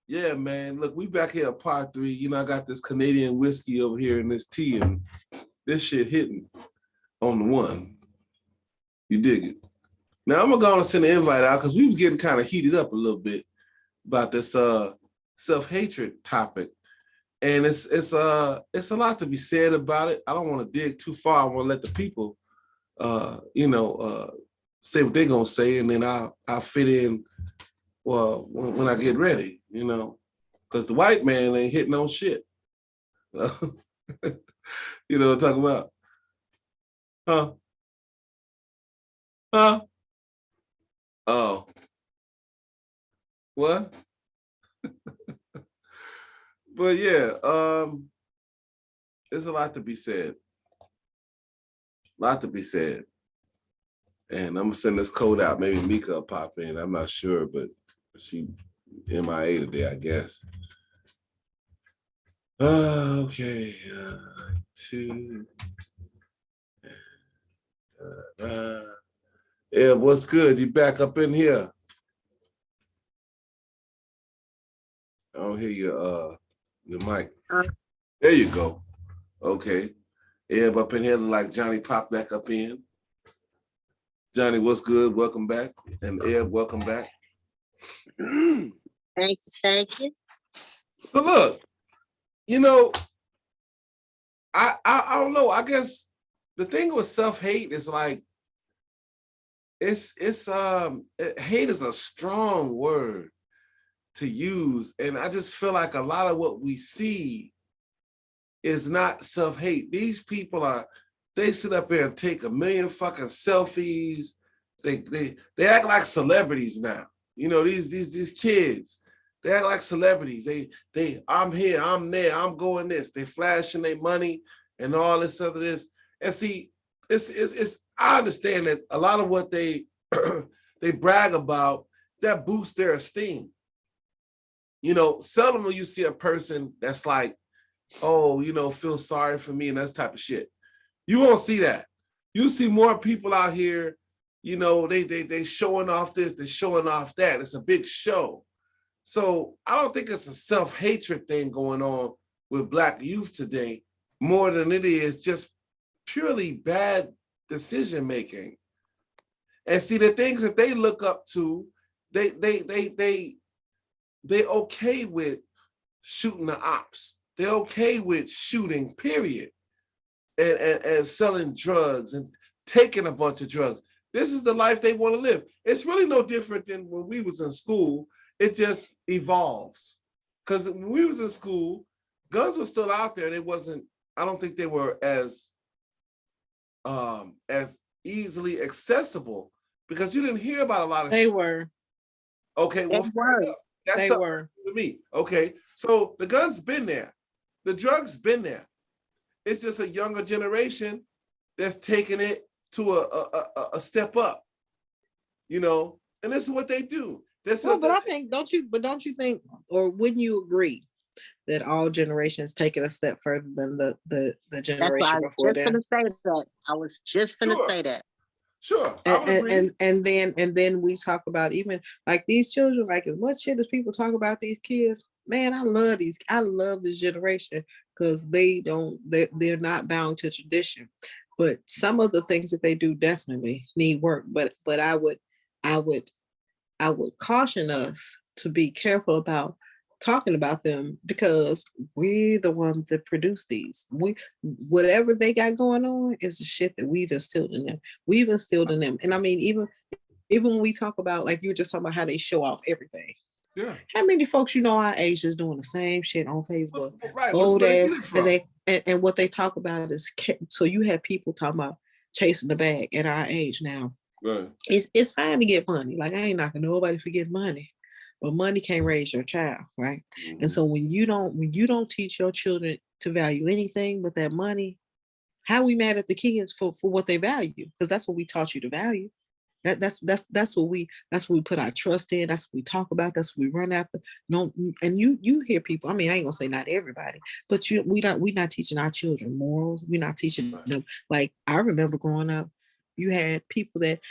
Yeah, man. Look, we back here at part 3. You know, I got this Canadian whiskey over here and this tea, and this shit hitting on the one. You dig it? Now I'm gonna go and send an invite out because we was getting kind of heated up a little bit about this self-hatred topic. And it's a lot to be said about it. I don't want to dig too far. I want to let the people say what they're gonna say, and then I'll fit in when I get ready, because the white man ain't hitting on shit. You know what I'm talking about? Huh? Huh? Oh. What? But yeah, there's a lot to be said. A lot to be said. And I'm gonna send this code out. Maybe Mika will pop in. I'm not sure, but she MIA today, I guess. Okay. 2. Yeah, what's good? You back up in here? I don't hear your mic. There you go. Okay. Eb up in here like Johnny popped back up in. Johnny, what's good? Welcome back. And Eb, welcome back. Thank you. So look, I don't know. I guess the thing with self-hate is like hate is a strong word to use. And I just feel like a lot of what we see is not self-hate. These people they sit up there and take a million fucking selfies. They act like celebrities now. These kids, they act like celebrities. I'm here, I'm there, I'm going this. They flashing their money and all this other this. And see, it's I understand that a lot of what they they brag about, that boosts their esteem. Seldom will you see a person that's like, oh, feel sorry for me and that type of shit. You won't see that. You see more people out here, they showing off this, they're showing off that. It's a big show. So I don't think it's a self-hatred thing going on with Black youth today, more than it is just purely bad decision making. And see, the things that they look up to, they okay with shooting the ops. They're okay with shooting, period. And selling drugs and taking a bunch of drugs. This is the life they want to live. It's really no different than when we was in school. It just evolves. Because when we was in school, guns were still out there. I don't think they were as easily accessible because you didn't hear about a lot of They were. Okay, well, they were. To me. Okay, so the gun's been there. The drugs been there. It's just a younger generation that's taking it to a step up, and this is what they do. But I think, don't you think, or wouldn't you agree that all generations take it a step further than the generation before them? I was just gonna say that. Sure. And then we talk about even like these children, like as much shit as people talk about these kids, man, I love this generation because they're not bound to tradition. But some of the things that they do definitely need work. But I would caution us to be careful about talking about them because we're the ones that produce these. Whatever they got going on is the shit that we've instilled in them. And I mean, even when we talk about, like you were just talking about how they show off everything. Yeah. How many folks our age is doing the same shit on Facebook? Right. And what they talk about is, so you have people talking about chasing the bag at our age now. Right. It's fine to get money. Like I ain't knocking nobody for getting money, but money can't raise your child, right? Mm-hmm. And so when you don't teach your children to value anything but that money, how we mad at the kids for what they value? Because that's what we taught you to value. That's what we put our trust in. That's what we talk about. That's what we run after. No, and you hear people. I mean, I ain't gonna say not everybody, but we not teaching our children morals. We're not teaching them. Like I remember growing up, you had people that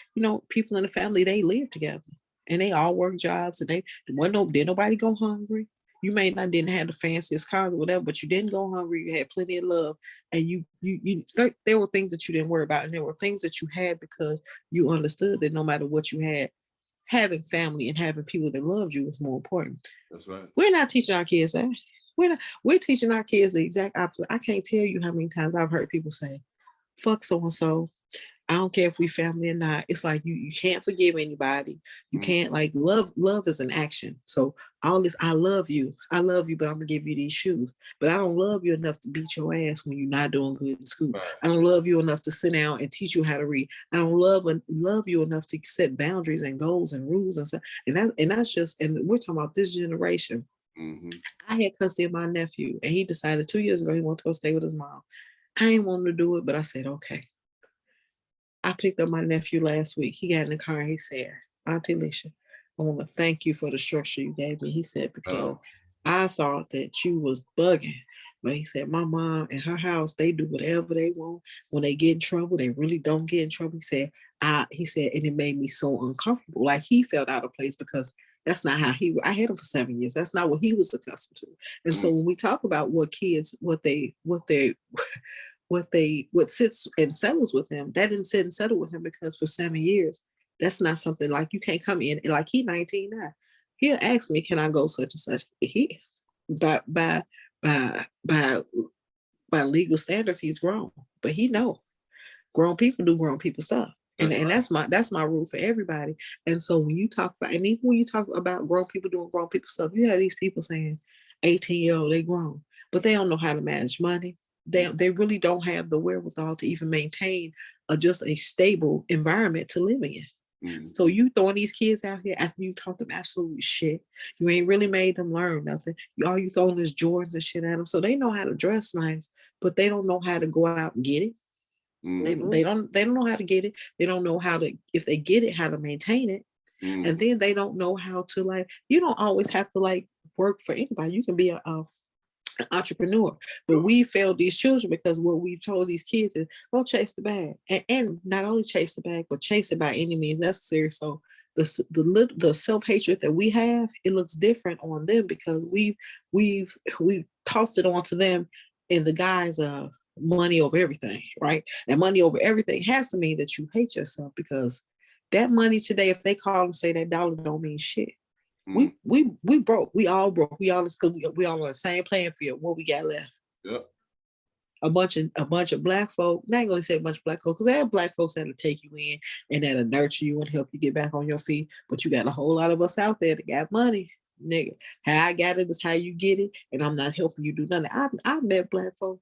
people in the family, they lived together and they all work jobs and did nobody go hungry. You may not didn't have the fanciest car or whatever, but you didn't go hungry. You had plenty of love, and there were things that you didn't worry about, and there were things that you had because you understood that no matter what you had, having family and having people that loved you was more important. That's right. We're not teaching our kids that. We're teaching our kids the exact opposite. I can't tell you how many times I've heard people say, "Fuck so and so." I don't care if we family or not. It's like you can't forgive anybody. You can't like love is an action. So all this, I love you, but I'm gonna give you these shoes. But I don't love you enough to beat your ass when you're not doing good in school. Right. I don't love you enough to sit down and teach you how to read. I don't love you enough to set boundaries and goals and rules and stuff. And that's just, and we're talking about this generation. I had custody of my nephew, and he decided 2 years ago he wanted to go stay with his mom. I ain't wanting to do it, but I said, okay. I picked up my nephew last week. He got in the car and he said, Auntie Alicia, I want to thank you for the structure you gave me. He said, because I thought that you was bugging. But he said, my mom and her house, they do whatever they want. When they get in trouble, they really don't get in trouble. He said, and it made me so uncomfortable. Like he felt out of place because that's not how I had him for 7 years. That's not what he was accustomed to. And so when we talk about what kids, what sits and settles with him, that didn't sit and settle with him because for 7 years, that's not something like you can't come in like he 19 now. He'll ask me, can I go such and such? He by legal standards, he's grown, but he know grown people do grown people stuff. And that's my rule for everybody. And so when you talk about, and even when you talk about grown people doing grown people stuff, you have these people saying 18-year-old, they grown, but they don't know how to manage money. They really don't have the wherewithal to even maintain just a stable environment to live in. So you throwing these kids out here after you taught them absolute shit. You ain't really made them learn nothing. All you throwing is Jordans and shit at them. So they know how to dress nice, but they don't know how to go out and get it. They don't know how to get it. They don't know how to, if they get it, how to maintain it. And then they don't know how to, like, you don't always have to like work for anybody. You can be an entrepreneur, but we failed these children because what we've told these kids is go chase the bag, and not only chase the bag, but chase it by any means necessary. So the self-hatred that we have, it looks different on them because we've tossed it onto them in the guise of money over everything, right? And money over everything has to mean that you hate yourself, because that money today, if they call and say that dollar don't mean shit. We broke. We all broke. We all on the same playing field. What we got left? Yep. A bunch of black folk. I ain't gonna say a bunch of black folks, because there are black folks that'll take you in and that'll nurture you and help you get back on your feet. But you got a whole lot of us out there that got money, nigga. How I got it is how you get it, and I'm not helping you do nothing. I've met black folks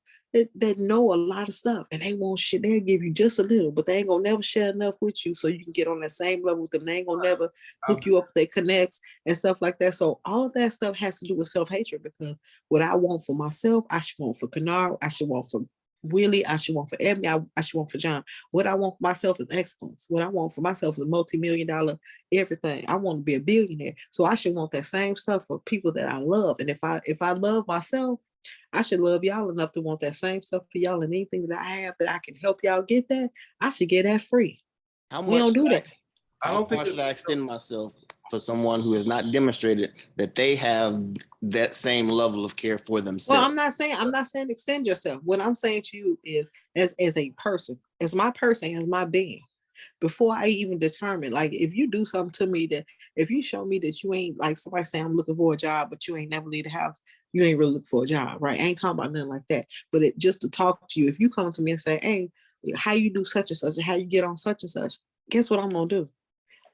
that know a lot of stuff, and they want shit. They'll give you just a little, but they ain't gonna never share enough with you so you can get on that same level with them. They ain't gonna never hook you up with their connects and stuff like that. So all of that stuff has to do with self-hatred, because what I want for myself, I should want for Kennard, I should want for Willie, I should want for Ebony, I should want for John. What I want for myself is excellence. What I want for myself is multi-million-dollar everything. I want to be a billionaire. So I should want that same stuff for people that I love. And if I love myself, I should love y'all enough to want that same stuff for y'all, and anything that I have that I can help y'all get that, I should get that free. We don't do that. I don't think should I extend myself for someone who has not demonstrated that they have that same level of care for themselves? Well, I'm not saying extend yourself. What I'm saying to you is, as a person, as my being, before I even determine, like, if you do something to me, that if you show me that you ain't, like somebody saying I'm looking for a job, but you ain't never leave the house, you ain't really looking for a job, right? I ain't talking about nothing like that. But just to talk to you, if you come to me and say, hey, how you do such and such, and how you get on such and such, guess what I'm gonna do?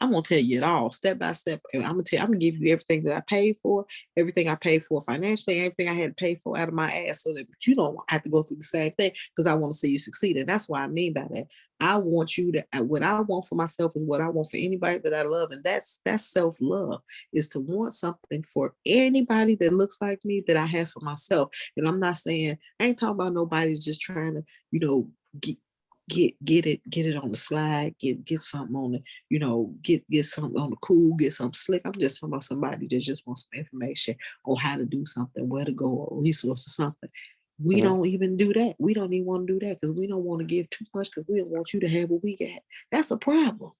I'm gonna tell you it all, step by step. And I'm gonna give you everything that I paid for, everything I paid for financially, everything I had to pay for out of my ass, so that you don't have to go through the same thing, because I want to see you succeed. And that's what I mean by that. I want you to, what I want for myself is what I want for anybody that I love. And that's self-love, is to want something for anybody that looks like me that I have for myself. And I'm not saying, I ain't talking about nobody just trying to, get it on the slide, get something on the, get something on the cool, get something slick. I'm just talking about somebody that just wants some information on how to do something, where to go, or resource or something. We don't even do that. We don't even want to do that because we don't want to give too much, because we don't want you to have what we got. That's a problem.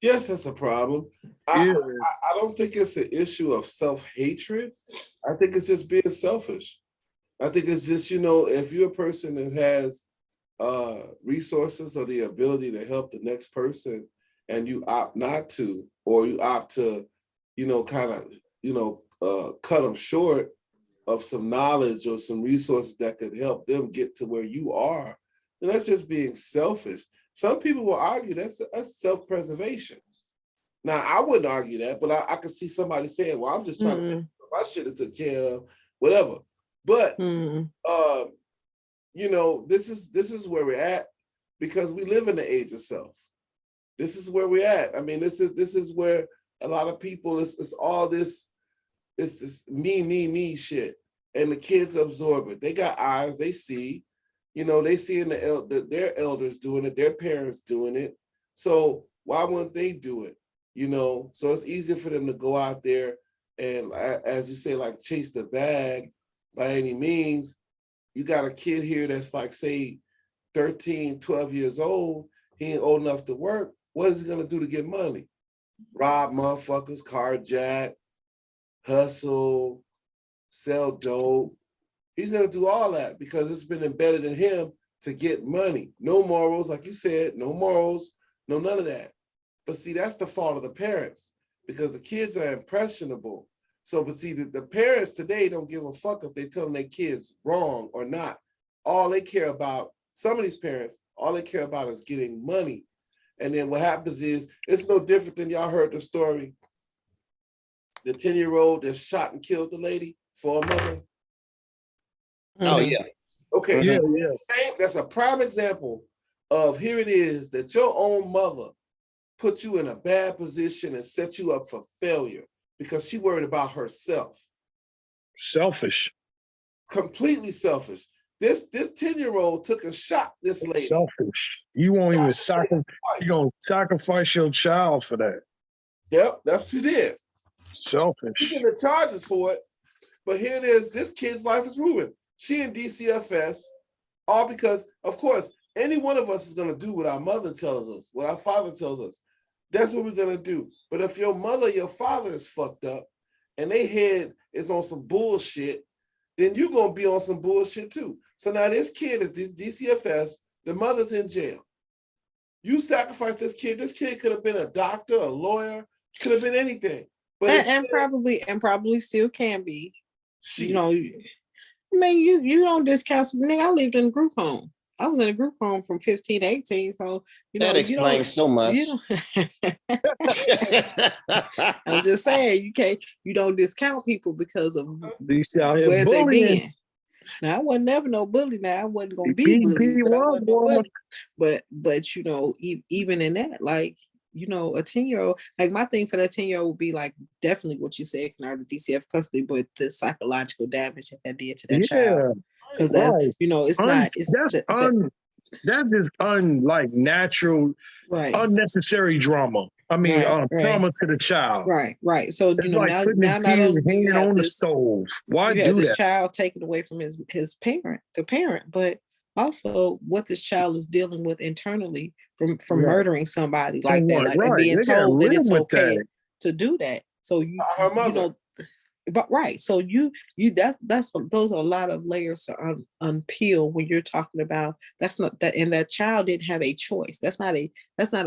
Yes, that's a problem. Yeah. I don't think it's an issue of self-hatred. I think it's just being selfish. I think it's just, if you're a person that has resources or the ability to help the next person and you opt not to, or you opt to, kind of, cut them short of some knowledge or some resources that could help them get to where you are, then that's just being selfish. Some people will argue that's self-preservation. Now, I wouldn't argue that, but I could see somebody saying, well, I'm just trying to make sure my shit is took care of, whatever. But this is where we're at, because we live in the age of self. This is where we're at. I mean, this is where a lot of people, it's all this, it's this me shit. And the kids absorb it. They got eyes, they see, they see in their elders doing it, their parents doing it. So why wouldn't they do it? So it's easier for them to go out there and, as you say, like chase the bag by any means. You got a kid here that's like, say, 13, 12 years old. He ain't old enough to work. What is he gonna do to get money? Rob motherfuckers, carjack, hustle, sell dope. He's gonna do all that because it's been embedded in him to get money. No morals, like you said, no morals, no none of that. But see, that's the fault of the parents, because the kids are impressionable. So, but see, the parents today don't give a fuck if they telling their kids wrong or not. All they care about, some of these parents, all they care about is getting money. And then what happens is, it's no different than y'all heard the story. The 10-year-old that shot and killed the lady for a mother. Oh yeah. Okay, Yeah, that's a prime example of, here it is that your own mother put you in a bad position and set you up for failure because she worried about herself. Selfish. Completely selfish. This 10-year-old took a shot this lady. Selfish. You won't even you gonna sacrifice your child for that. Yep, that's what she did. Selfish. She getting the charges for it, but here it is. This kid's life is ruined. She in DCFS, all because, of course, any one of us is gonna do what our mother tells us, what our father tells us. That's what we're gonna do. But if your mother, your father is fucked up and they head is on some bullshit, then you're gonna be on some bullshit too. So now this kid is DCFS, the mother's in jail. You sacrifice this kid could have been a doctor, a lawyer, could have been anything. But and probably still can be. I mean, you don't discount some nigga. I lived in a group home. I was in a group home from 15 to 18. So that explains so much. I'm just saying, you don't discount people because of where they been. Now I wasn't never no bully. Now I wasn't gonna be bullied, but I wasn't no bully. But even in that, like, a 10-year-old, like my thing for that 10-year-old would be like definitely what you said, the DCF custody, but the psychological damage that did to that child. Because that's just unlike natural, unnecessary drama. I mean, trauma to the child. Right. So it's now not only do you have on this, the stove. Why you do have this that? child taken away from his parent, but also what this child is dealing with internally from murdering somebody like that, and being told that it's okay to do that. So but right, so those are a lot of layers to unpeel when you're talking about that's not that, and that child didn't have a choice. That's not a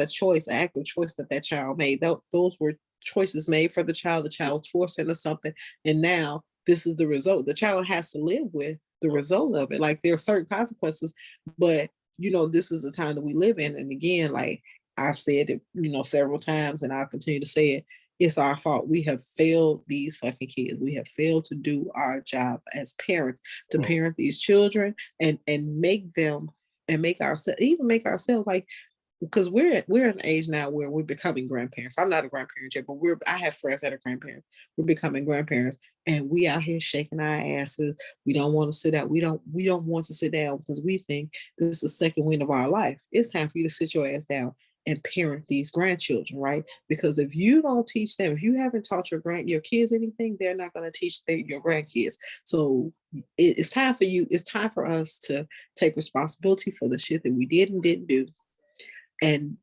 choice, an active choice that child made. Those were choices made for the child. The child was forced into something, and now this is the result. The child has to live with the result of it. Like, there are certain consequences, but this is the time that we live in. And again, like I've said it, several times, and I'll continue to say it. It's our fault. We have failed these fucking kids. We have failed to do our job as parents, to parent these children and make them and make ourselves like, because we're at an age now where we're becoming grandparents. I'm not a grandparent yet, but I have friends that are grandparents. We're becoming grandparents, and we out here shaking our asses. We don't want to sit down. We don't want to sit down because we think this is the second win of our life. It's time for you to sit your ass down and parent these grandchildren, right? Because if you don't teach them, if you haven't taught your kids anything, they're not going to teach your grandkids. So it's time for you. It's time for us to take responsibility for the shit that we did and didn't do, and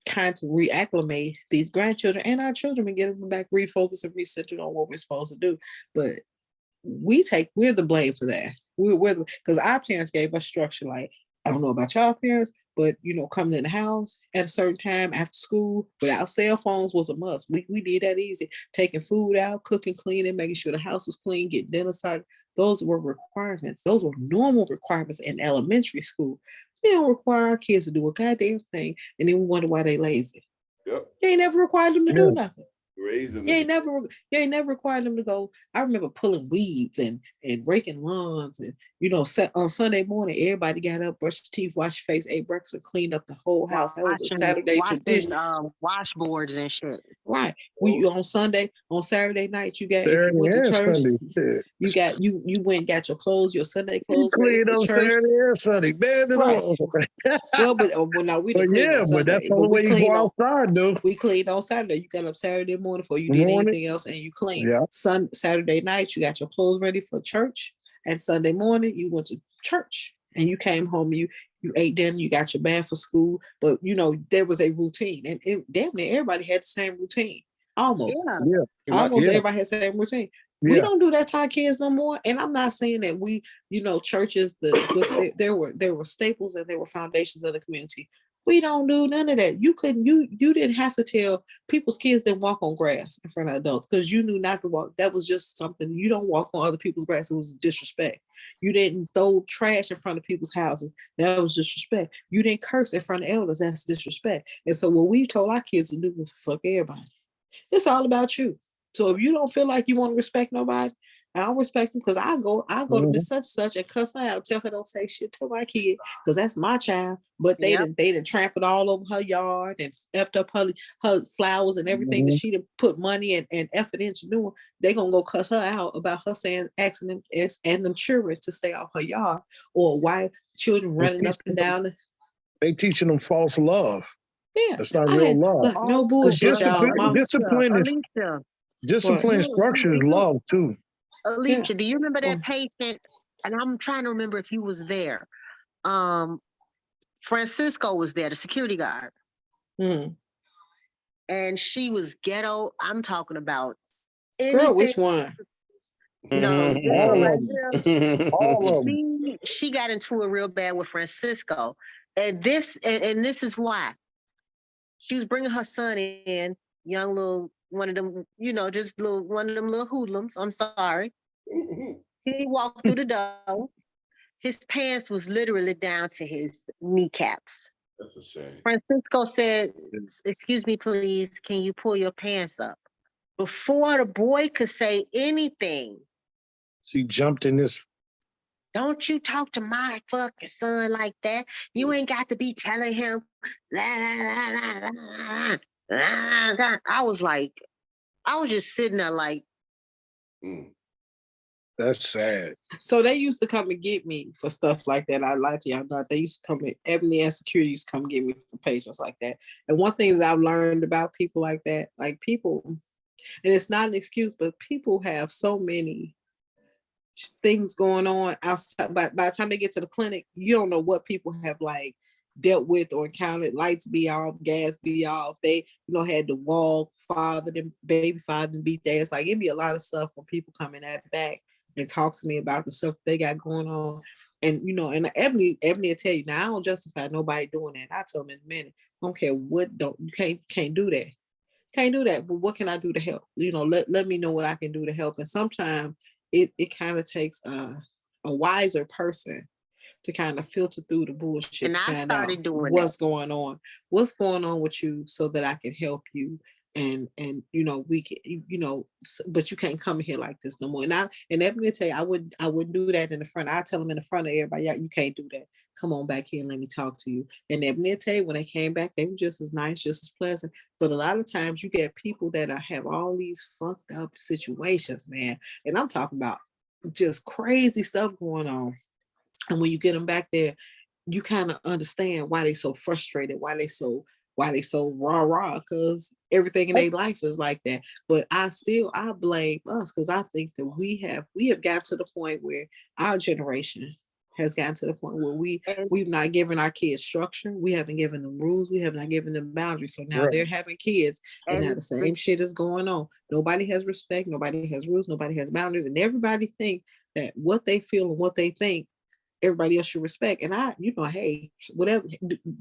kind of reacclimate these grandchildren and our children and get them back refocused and recentered on what we're supposed to do. But we're the blame for that. We're because our parents gave us structure. Like, I don't know about y'all parents, but coming in the house at a certain time after school without cell phones was a must. We did that easy. Taking food out, cooking, cleaning, making sure the house was clean, getting dinner started. Those were requirements. Those were normal requirements in elementary school. We don't require our kids to do a goddamn thing, and then we wonder why they lazy. Yep. You ain't never required them to do nothing. Raising You ain't never required them to go. I remember pulling weeds and raking lawns, and on Sunday morning, everybody got up, brushed their teeth, washed your face, ate breakfast, and cleaned up the whole house. That was a Saturday tradition. Washboards and shit. Right. On Saturday night, you got, if you went to church, you went and got your clothes, your Sunday clothes ready for church. Saturday and Sunday, man. Right. Well, no, we didn't clean on Sunday. But that's the only way you go outside, though. We cleaned on Saturday. You got up Saturday morning before you did anything else, and you cleaned. Yeah. Saturday night, you got your clothes ready for church, and Sunday morning you went to church, and you came home. You ate dinner. You got your bath for school, but there was a routine, and damn near everybody had the same routine. Almost. Almost everybody had the same routine. We don't do that to our kids no more. And I'm not saying that we, churches, there were staples and there were foundations of the community. We don't do none of that. You didn't have to tell people's kids didn't walk on grass in front of adults because you knew not to walk. That was just something. You don't walk on other people's grass. It was disrespect. You didn't throw trash in front of people's houses. That was disrespect. You didn't curse in front of elders. That's disrespect. And so what we told our kids to do was fuck everybody. It's all about you. So if you don't feel like you want to respect nobody, I'll respect them because I'll go to Miss such and cuss her out, tell her don't say shit to my kid because that's my child. But they didn't trample all over her yard and effed up her flowers and everything that she done put money and effort into doing. They gonna go cuss her out about her asking them and them children to stay off her yard, or why children running up and down. They teaching them false love. Yeah, it's not real love. No bullshit. Discipline and structure is love too. Alicia, do you remember that patient? And I'm trying to remember if you was there. Francisco was there, the security guard. And she was ghetto. I'm talking about girl, which one? All of them. She got into it real bad with Francisco. And this is why. She was bringing her son in, young little one of them, just one of them little hoodlums. I'm sorry. He walked through the door. His pants was literally down to his kneecaps. That's a shame. Francisco said, "Excuse me, please, can you pull your pants up?" Before the boy could say anything, she jumped in this. Don't you talk to my fucking son like that. You ain't got to be telling him. I was just sitting there like. That's sad. So they used to come and get me for stuff like that. I lied to y'all not. They used to come in, Ebony and security used to come get me for patients like that. And one thing that I've learned about people like that, like people, and it's not an excuse, but people have so many things going on outside. By the time they get to the clinic, you don't know what people have like dealt with or encountered. Lights be off, gas be off. They, had to walk, father them, baby father them, beat their ass. Like it'd be a lot of stuff when people come in that back and talk to me about the stuff they got going on. And and Ebony will tell you, now I don't justify nobody doing that. I tell them in a minute, I don't care what, you can't do that. Can't do that. But what can I do to help? Let me know what I can do to help. And sometimes it kind of takes a wiser person to kind of filter through the bullshit and I started doing what's going on with you so that I can help you. And we can, but you can't come in here like this no more. And Ebony tell you, I wouldn't do that in the front. I tell them in the front of everybody, yeah, you can't do that. Come on back here and let me talk to you. And Ebony tell you, when they came back, they were just as nice, just as pleasant. But a lot of times you get people that have all these fucked up situations, man. And I'm talking about just crazy stuff going on. And when you get them back there, you kind of understand why they so frustrated, why they so rah, because everything in their life is like that. But I blame us because I think that we have got to the point where our generation, has gotten to the point where And we've not given our kids structure. We haven't given them rules. We have not given them boundaries. So now they're having kids, and now the same shit is going on. Nobody has respect. Nobody has rules. Nobody has boundaries, and everybody think that what they feel and what they think, everybody else should respect. And hey, whatever,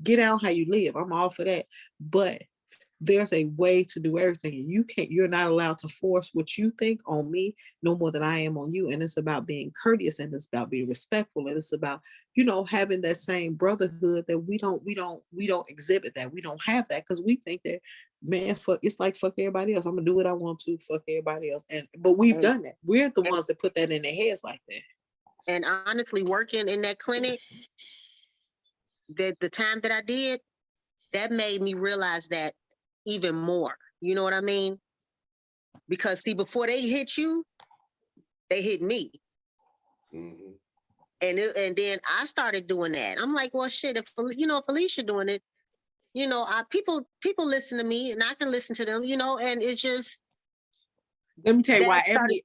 get out how you live. I'm all for that, but there's a way to do everything. You're not allowed to force what you think on me no more than I am on you. And it's about being courteous, and it's about being respectful. And it's about, having that same brotherhood that we don't exhibit that. We don't have that because we think that, man, it's like fuck everybody else. I'm gonna do what I want to, fuck everybody else. But we've done that. We're the ones that put that in their heads like that. And honestly, working in that clinic, the time that I did, that made me realize that even more. You know what I mean? Because see, before they hit you, they hit me. Mm-hmm. And then I started doing that. I'm like, well, shit, if Felicia doing it, people listen to me and I can listen to them, and it's just. Let me tell you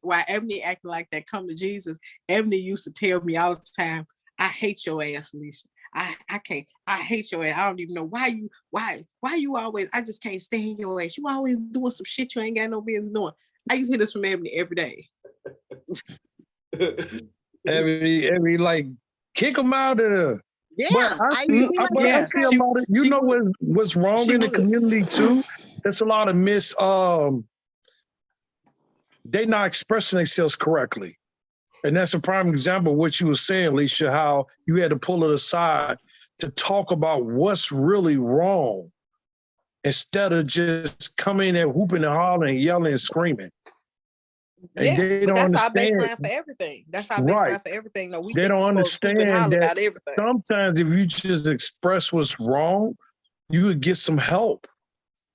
why Ebony acting like that. Come to Jesus. Ebony used to tell me all the time, I hate your ass, Alicia. I can't. I hate your ass. I don't even know why you always. I just can't stand your ass. You always doing some shit you ain't got no business doing. I used to hear this from Ebony every day. Ebony, like kick them out of there. Yeah, but I see a lot of. You know what's wrong in the community too? There's a lot of they're not expressing themselves correctly. And that's a prime example of what you were saying, Alicia, how you had to pull it aside to talk about what's really wrong instead of just coming and whooping and hollering, yelling and screaming. And that's our baseline for everything. That's our baseline for everything. No, they don't understand that about everything. Sometimes if you just express what's wrong, you would get some help.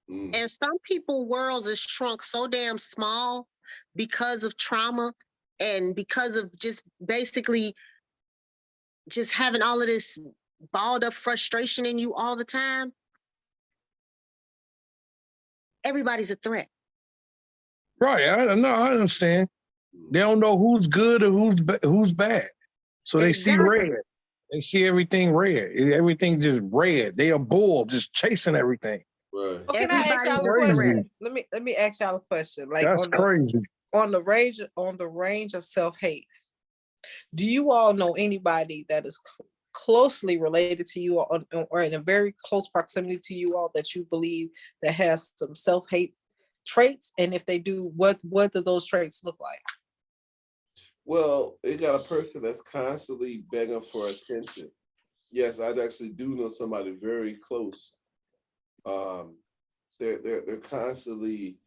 And some people's worlds is shrunk so damn small because of trauma and because of just basically just having all of this balled up frustration in you all the time. Everybody's a threat. Right. I understand. They don't know who's good or who's bad. So they see red. They see everything red. Everything just red. They a bull just chasing everything. Right. Well, can I ask y'all a question? Let me ask y'all a question. Like that's crazy. On the range of self-hate, do you all know anybody that is closely related to you or in a very close proximity to you all that you believe that has some self-hate traits? And if they do, what do those traits look like? Well, you got a person that's constantly begging for attention. Yes, I actually do know somebody very close. They're constantly,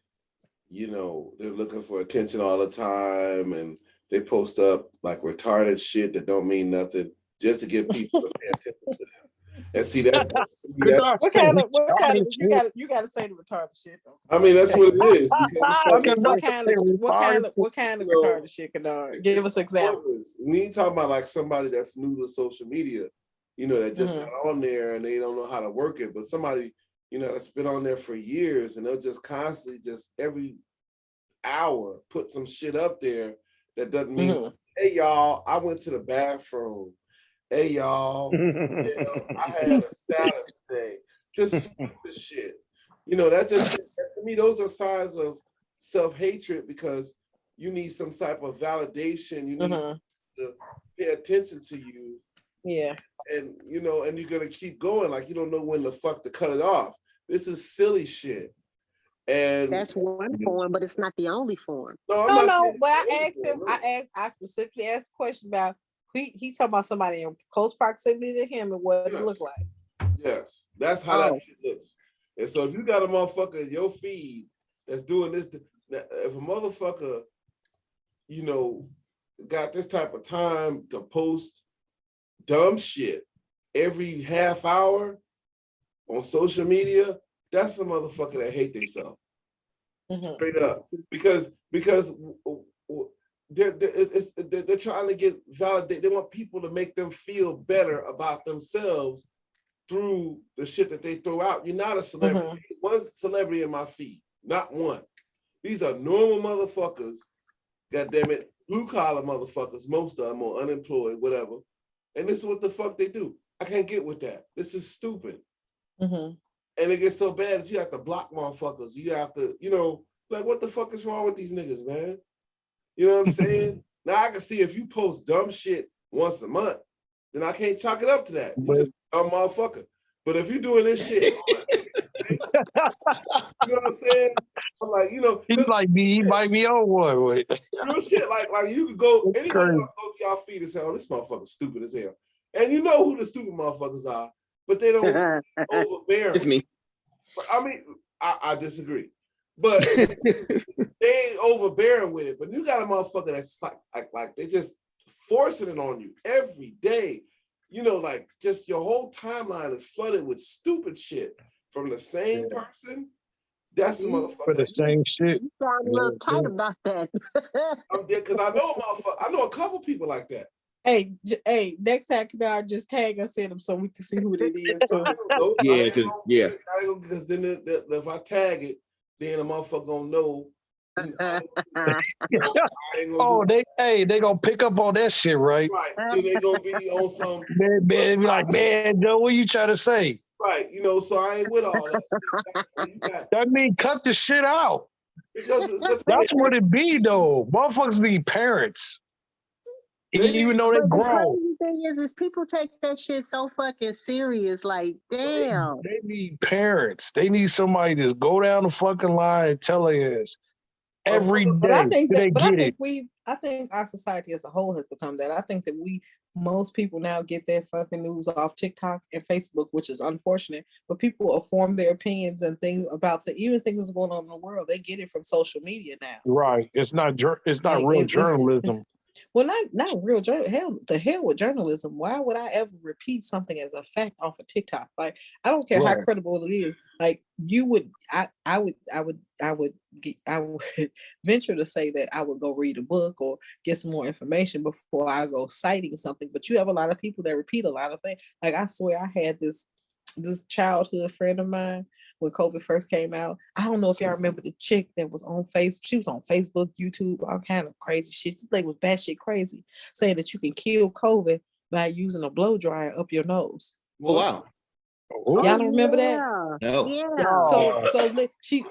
they're looking for attention all the time, and they post up like retarded shit that don't mean nothing just to get people to pay attention to them. And see that. What kind of you gotta say the retarded shit though. I mean, that's what it is. What kind of retarded shit, Kadar? Give us examples. We ain't talking about like somebody that's new to social media, that just got on there and they don't know how to work it, but somebody, that's been on there for years and they'll just constantly just every hour put some shit up there that doesn't mean, hey y'all, I went to the bathroom. Hey y'all, I had a salad today. Just stupid shit. That just to me, those are signs of self-hatred because you need some type of validation. You need to pay attention to you. Yeah. And and you're gonna keep going, like you don't know when the fuck to cut it off. This is silly shit. And that's one form, but it's not the only form. No. But I specifically asked a question about he's talking about somebody in close proximity to him and what it looked like. Yes, that's how that shit looks. And so if you got a motherfucker in your feed that's doing this, if a motherfucker, got this type of time to post dumb shit every half hour on social media, that's a motherfucker that hate themselves. Straight up. Because they're trying to get validated. They want people to make them feel better about themselves through the shit that they throw out. You're not a celebrity. One celebrity in my feed, not one. These are normal motherfuckers, goddamn it, blue collar motherfuckers, most of them are unemployed, whatever. and this is what the fuck they do. I can't get with that. This is stupid. Mm-hmm. And it gets so bad that you have to block motherfuckers. You have to, like, what the fuck is wrong with these niggas, man? You know what I'm saying? Now I can see if you post dumb shit once a month, then I can't chalk it up to that. You just a motherfucker. But if you're doing this shit, you know what I'm saying? I'm like, He like me, he might be on one with. real shit. Like you could go, It's anybody crazy. go to y'all feed and say, oh, this motherfucker's stupid as hell. And you know who the stupid motherfuckers are, but they don't overbear. It's me. I mean, I disagree. But they ain't overbearing with it. But you got a motherfucker that's like they just forcing it on you every day. Like just your whole timeline is flooded with stupid shit from the same person. That's the motherfucker. For the same shit. You sound a little tight about that. I'm dead because I know a motherfucker. I know a couple people like that. Hey, next time can I just tag us in them so we can see who it is? So Because then if I tag it, then the motherfucker gonna know. They gonna pick up on that shit, right? Right. Then they gonna be on some Man, be like, man, Joe, what you trying to say? Right, so I ain't with all that. That mean cut the shit out. Because that's what it be though. Motherfuckers need parents. Even though they're grown. The crazy thing is people take that shit so fucking serious. Like, damn. They need parents. They need somebody to just go down the fucking line and tell their ass every day. But I think our society as a whole has become that. I think that most people now get their fucking news off TikTok and Facebook, which is unfortunate. But people will form their opinions and things about even things that's going on in the world. They get it from social media now. Right. It's not real journalism. Well, not real journalism. Hell, the hell with journalism. Why would I ever repeat something as a fact off of TikTok? Like, I don't care how credible it is. Like, I would venture to say that I would go read a book or get some more information before I go citing something. But you have a lot of people that repeat a lot of things. Like, I swear I had this childhood friend of mine when COVID first came out. I don't know if y'all remember the chick that was on Facebook. She was on Facebook, YouTube, all kind of crazy shit. This lady was batshit crazy, saying that you can kill COVID by using a blow dryer up your nose. Oh wow! Y'all don't remember that? No. Yeah. She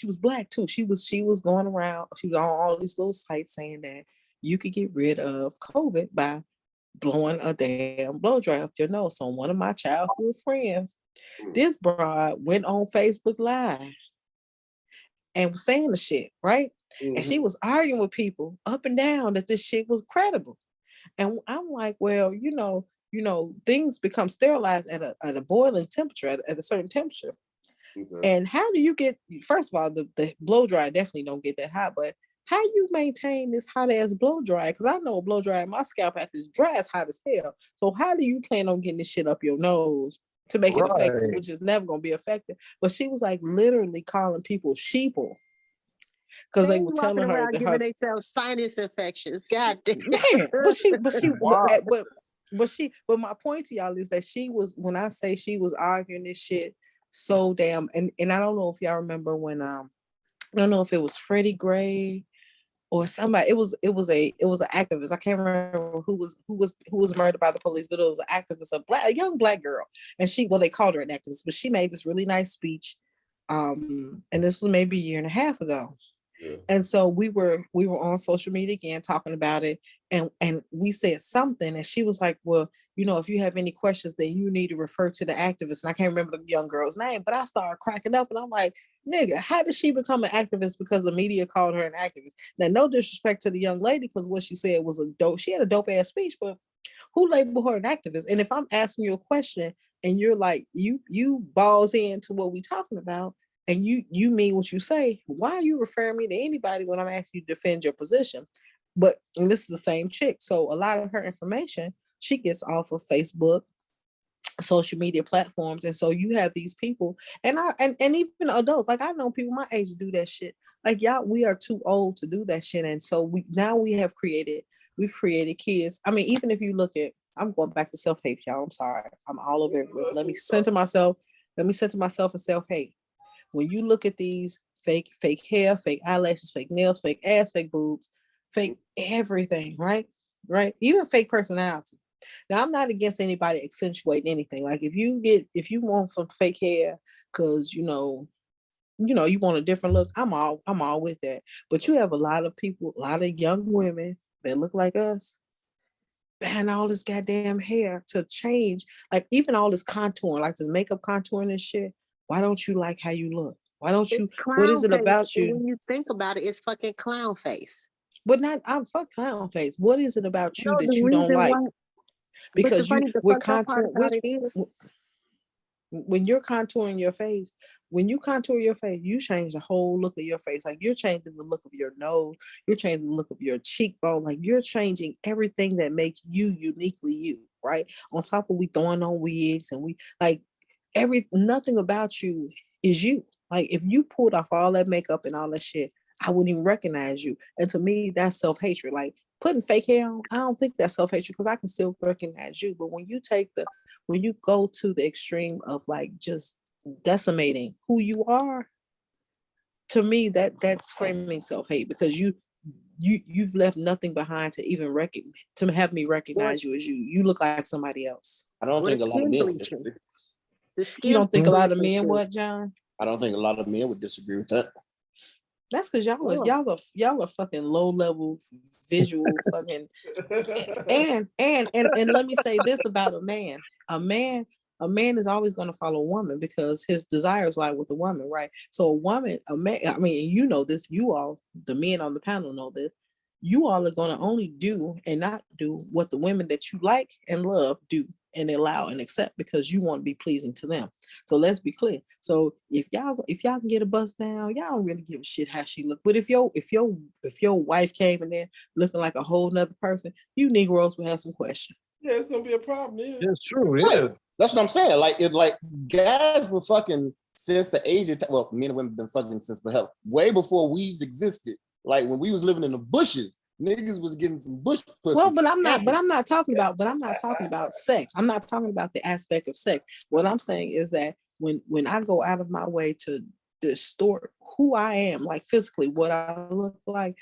was black too. She was going around. She was on all these little sites saying that you could get rid of COVID by blowing a damn blow dryer up your nose. So one of my childhood friends, this broad went on Facebook Live and was saying the shit, right? Mm-hmm. And she was arguing with people up and down that this shit was credible. And I'm like, well, things become sterilized at a boiling temperature, at a certain temperature. Okay. And how do you get, first of all, the blow dryer definitely don't get that hot, but how you maintain this hot ass blow dryer? Because I know a blow dryer, my scalp after is dry as hot as hell. So how do you plan on getting this shit up your nose to make it effective, which is never going to be effective? But she was like literally calling people sheeple because they were telling her that giving themselves sinus infections. God damn. Man, but my point to y'all is that when I say she was arguing this shit so damn, and I don't know if y'all remember when I don't know if it was Freddie Gray or somebody. It was an activist. I can't remember who was murdered by the police, but it was an activist, a young black girl. And they called her an activist, but she made this really nice speech. And this was maybe a year and a half ago. Yeah. And so we were on social media again talking about it, and we said something, and she was like, well, if you have any questions, then you need to refer to the activist. And I can't remember the young girl's name, but I started cracking up, and I'm like, nigga, how did she become an activist because the media called her an activist? Now, no disrespect to the young lady, because what she said was she had a dope ass speech, but who labeled her an activist? And if I'm asking you a question and you're like, you balls into what we talking about, and you mean what you say, why are you referring me to anybody when I'm asking you to defend your position? And this is the same chick. So a lot of her information, she gets off of Facebook, social media platforms. And so you have these people, and even adults, like I know people my age do that shit. Like we are too old to do that shit. And so we've created kids. I mean, even if you look at, I'm going back to self-hate, y'all. I'm sorry. I'm all over it. Let me center myself in self-hate. When you look at these fake hair, fake eyelashes, fake nails, fake ass, fake boobs, fake everything, right? Even fake personality. Now, I'm not against anybody accentuating anything. Like if you want some fake hair, because you want a different look, I'm all with that. But you have a lot of people, a lot of young women that look like us, ban all this goddamn hair to change, like even all this contouring, like this makeup contouring and shit. Why don't you like how you look? Why don't you? What is it about you? When you think about it, it's fucking clown face. But not, I'm fuck clown face. What is it about you No, that the you don't reason like? why, Because the with fucked up part contour, about it is, when you're contouring your face, when you contour your face, you change the whole look of your face. Like you're changing the look of your nose, you're changing the look of your cheekbone, like you're changing everything that makes you uniquely you, right? On top of we throwing on wigs and we like nothing about you is you. Like if you pulled off all that makeup and all that shit, I wouldn't even recognize you. And to me, that's self-hatred. Like putting fake hair on, I don't think that's self-hatred because I can still recognize you. But when you go to the extreme of like just decimating who you are, to me that's screaming self-hate because you've left nothing behind to even to have me recognize you as you. You look like somebody else. I don't think a lot of men would bleaching. disagree. You don't think a lot of men would, John? I don't think a lot of men would disagree with that. That's because y'all are fucking low level visual fucking and let me say this about a man. A man is always going to follow a woman because his desires lie with a woman, right? So a man, I mean, you know this, you all, the men on the panel know this. You all are going to only do and not do what the women that you like and love do and allow and accept because you want to be pleasing to them. So let's be clear. So if y'all can get a bust down, y'all don't really give a shit how she look. But if your wife came in there looking like a whole nother person, you Negroes will have some questions. Yeah, it's gonna be a problem. Yeah, It's true. Yeah. Right. That's what I'm saying. Like guys were fucking since the age of well, men and women been fucking since the hell way before weaves existed. Like when we was living in the bushes, niggas was getting some bush pussy. Well, but I'm not talking about sex. I'm not talking about the aspect of sex. What I'm saying is that when I go out of my way to distort who I am, like physically, what I look like,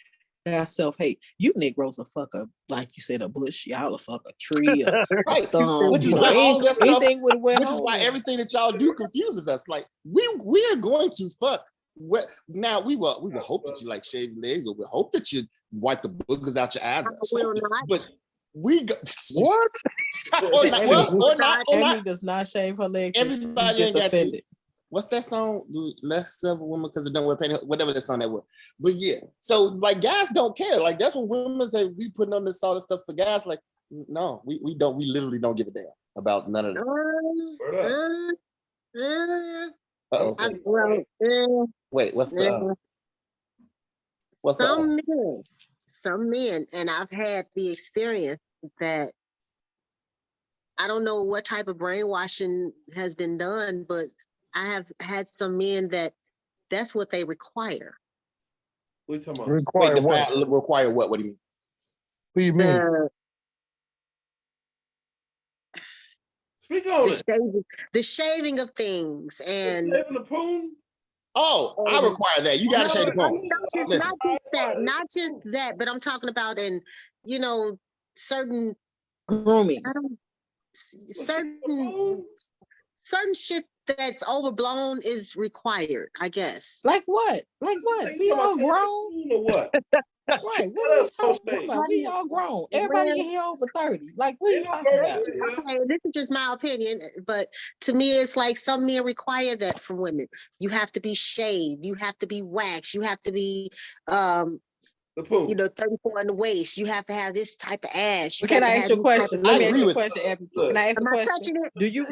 that's self-hate. You Negroes will fuck up, like you said, a bush. Y'all will fuck a tree, a right. stump, Which is why anything with a wet which is why everything that y'all do confuses us. Like we are going to fuck. Now we will hope that you like shaving legs, or we hope that you wipe the boogers out your eyes. But we go What? or not. Ebony does not shave her legs. Everybody gets offended. What's that song? Less of a woman because it don't wear pantyhose, whatever that song that was. But yeah, so like guys don't care. Like that's when women say we putting on this all this stuff for guys. Like no, we don't. We literally don't give a damn about none of that. Wait, what's the? What's some men, and I've had the experience that I don't know what type of brainwashing has been done, but I have had some men that's what they require. What are you talking about? Require what? Require what? What do you mean? What do you mean? Speak on it. The shaving of things and shaving the poon. Oh, I require that. You gotta shave the poon. Not just that, but I'm talking about in certain grooming. Certain shit that's overblown is required, I guess. Like what? Like what? We all grown or what? Right. What are you talking about? We all grown. Everybody in here over 30. Like, what are you talking about? Okay, this is just my opinion, but to me, it's like some men require that from women. You have to be shaved. You have to be waxed. You have to be, 34 in the waist. You have to have this type of ass. Can I ask you a question? Let me ask you a question, Abby. Can I ask a question? Do you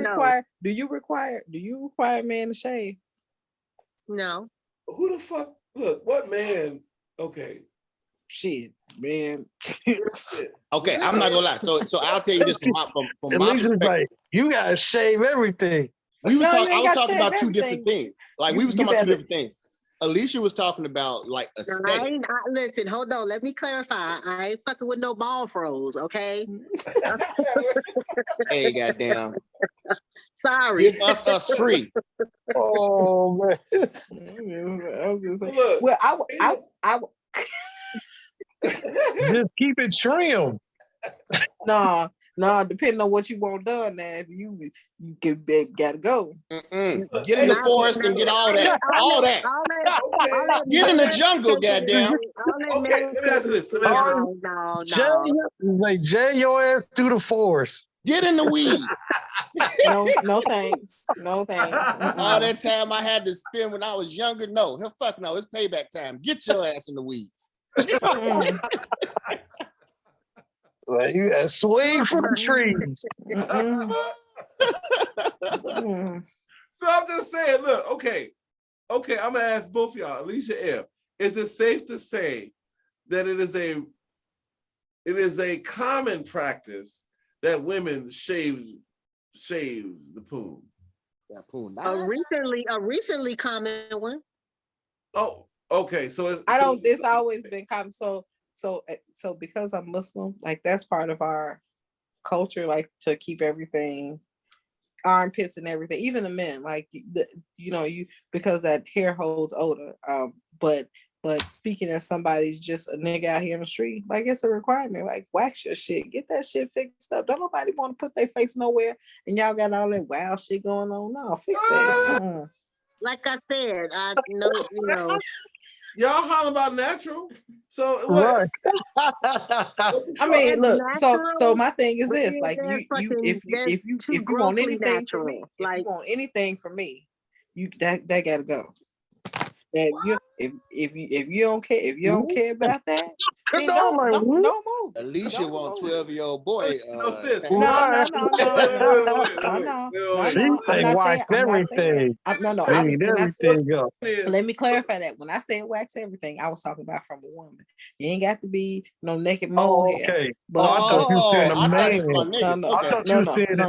require a man to shave? No. Who the fuck? Look, what man? Okay. Shit, man. Okay, I'm not gonna lie. So I'll tell you this from my perspective. Like, you gotta shave everything. I was talking about two different things. Like we was talking about two different things. Alicia was talking about like aesthetics. Listen, hold on. Let me clarify. I ain't fucking with no ball froze, okay? Hey, goddamn. Sorry. Give us free. Oh man. I was just saying. Well, I just keep it trim. Nah, No, depending on what you want done. Now, if you gotta go. Get in the forest and get all that. All that. Get in the jungle, goddamn. Okay, let me ask you this. They jam your ass through the forest. Get in the weeds. No thanks. No thanks. All that time I had to spend when I was younger. No, hell, fuck no. It's payback time. Get your ass in the weeds. Like you swing from the trees. So I'm just saying, look, okay, I'm gonna ask both of y'all, Alicia M. Is it safe to say that it is a common practice that women shave the poon? That poon. A recently common one. Oh, okay. So it's always been common. So because I'm Muslim, like that's part of our culture, like to keep everything, armpits and everything, even the men, like you because that hair holds odor. But speaking as somebody's just a nigga out here in the street, like it's a requirement. Like wax your shit, get that shit fixed up. Don't nobody want to put their face nowhere, and y'all got all that wild shit going on. No, fix that. Like I said, I know. Y'all holler about natural. So right. I mean, look. So my thing is this: like if you want anything from me, if you want anything from me, that gotta go. That if you don't care about that, then don't move. Alicia wants 12-year-old boy. No. She say wax everything. Let me clarify that. When I said wax everything, I was talking about from a woman. You ain't got to be no naked mole hair. But I thought you said a man.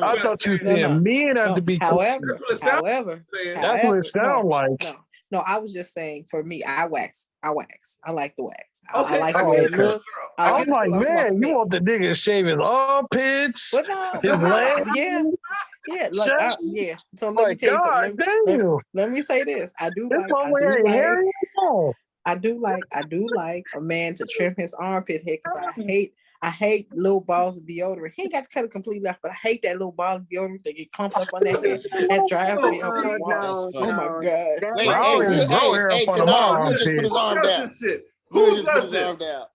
I thought you said men have to be. However, that's what it sounds like. No, I was just saying for me, I wax. I like the wax. Okay. I like the way it look. I'm like, man, you want the nigga to shave his armpits, his legs? Yeah. Look, yeah. So let me tell you something. Let me say this. I do like a man to trim his armpit hair because I hate little balls of deodorant. He ain't got to cut it completely off, but I hate that little ball of deodorant that get clumped up on that head and drives me up the wall. Oh my God. Hey, Kanar, we'll just put his arm down. Who does this? Down.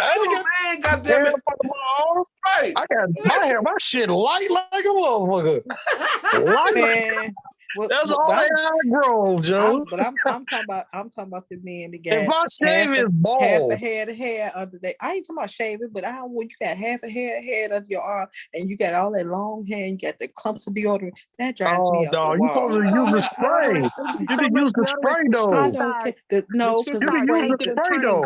Man, goddamn it. Right. I got my hair, my shit light like a motherfucker. Man. Well, that's all I grow, Joe. I'm talking about the men that got if I shave his bald, half a head of hair under there. I ain't talking about shaving, but when you got half a head under your arm and you got all that long hair and you got the clumps of deodorant, that drives me up. You supposed to use the spray. You can use the spray though. I don't care. No, because you can use the spray though.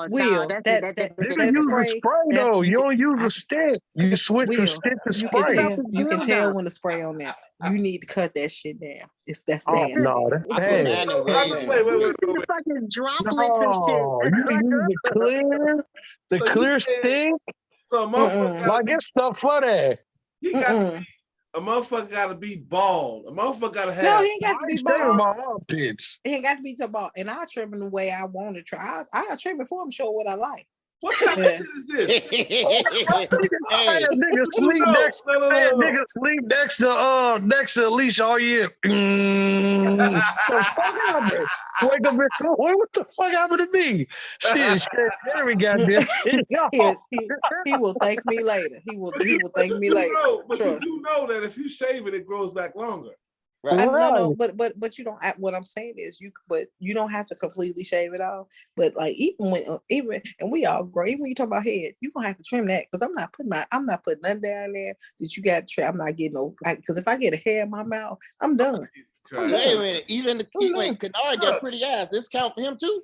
You can use the spray though. You don't use the stick. You switch from stick to spray. You can tell when the spray on there. You need to cut that shit down. That's nasty. No, that's bad. Wait. Fucking droplets and shit. You can use the clear stick. So like it's stuff for that. A motherfucker gotta be bald. A motherfucker gotta have. No, he ain't got to be bald. My armpits. He ain't got to be bald. And I trim him the way I want to try. I trim it for him, show what I like. What kind of shit is this? Nigga sleep next to Alicia all year. Wake up and what the fuck happened to me? Shit, Henry got this. He will thank me later. He will thank me later. But you do know that if you shave it, it grows back longer. Right. No, but you don't. What I'm saying is you don't have to completely shave it off. But like even and we all grow. Even when you talk about head, you gonna have to trim that because I'm not putting nothing down there that you got to trim. I'm not getting no because if I get a hair in my mouth, I'm done. Wait a minute. Even Kanari got pretty ass. This count for him too.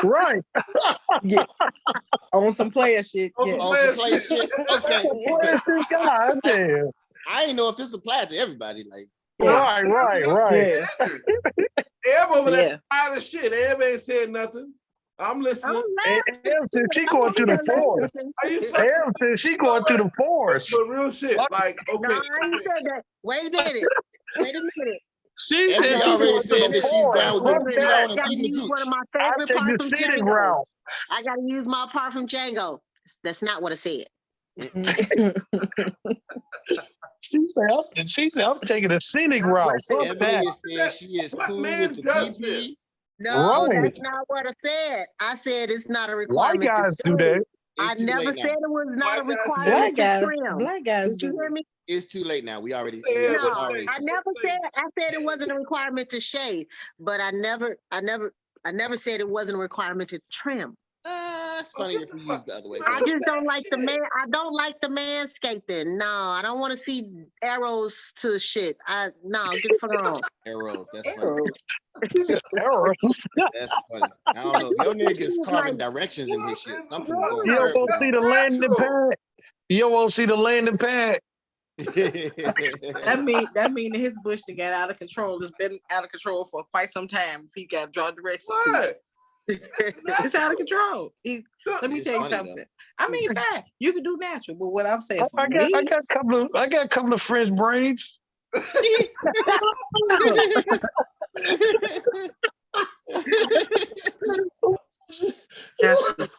right. Yeah. On some player shit. Yeah. Player shit. Okay. Where's this guy? Damn. I ain't know if this applied to everybody. Like, right. Yeah. Everybody over there tired of shit. Everybody ain't saying nothing. I'm listening. She going to the forest. She going to the forest. For real shit. Like, okay. No, I ain't said that. Wait a minute. She Ebony said she already going to said the that she's down point. with Fuck the Listen, feet that. I on and gotta eating the use one of gooch. my I favorite take parts the from scenic Django. route. I gotta use my part from Django. That's not what I said. She said, I'm taking the scenic route. Fuck that. Ebony said she is What cool man with the does PP. this? No, Right. that's not what I said. I said it's not a White requirement to guys do shave. that. I It's too never late said now. it was not a White guys requirement Black to guys, trim. black guys Did you do hear it. me? It's too late now. We already. Say it, No, what already I say? never said. I said it wasn't a requirement to shave, but I never said it wasn't a requirement to trim. It's funny if we use the other way. I So just don't like the man. I don't like the manscaping. No, I don't want to see arrows to shit. No, get the fuck on. arrows. That's funny. He said, arrows. That's funny. I don't know. If your nigga's It's carving like- directions in his shit. Something's No, going You don't on. want to see the landing pad. You don't want to see the landing pad. That mean that his bush that got out of control. It's been out of control for quite some time. If he got to draw directions to it. What? It's out of control. Let me It's tell you funny, something. I mean, fine, you can do natural, but what I'm saying, I got a couple of French braids. that's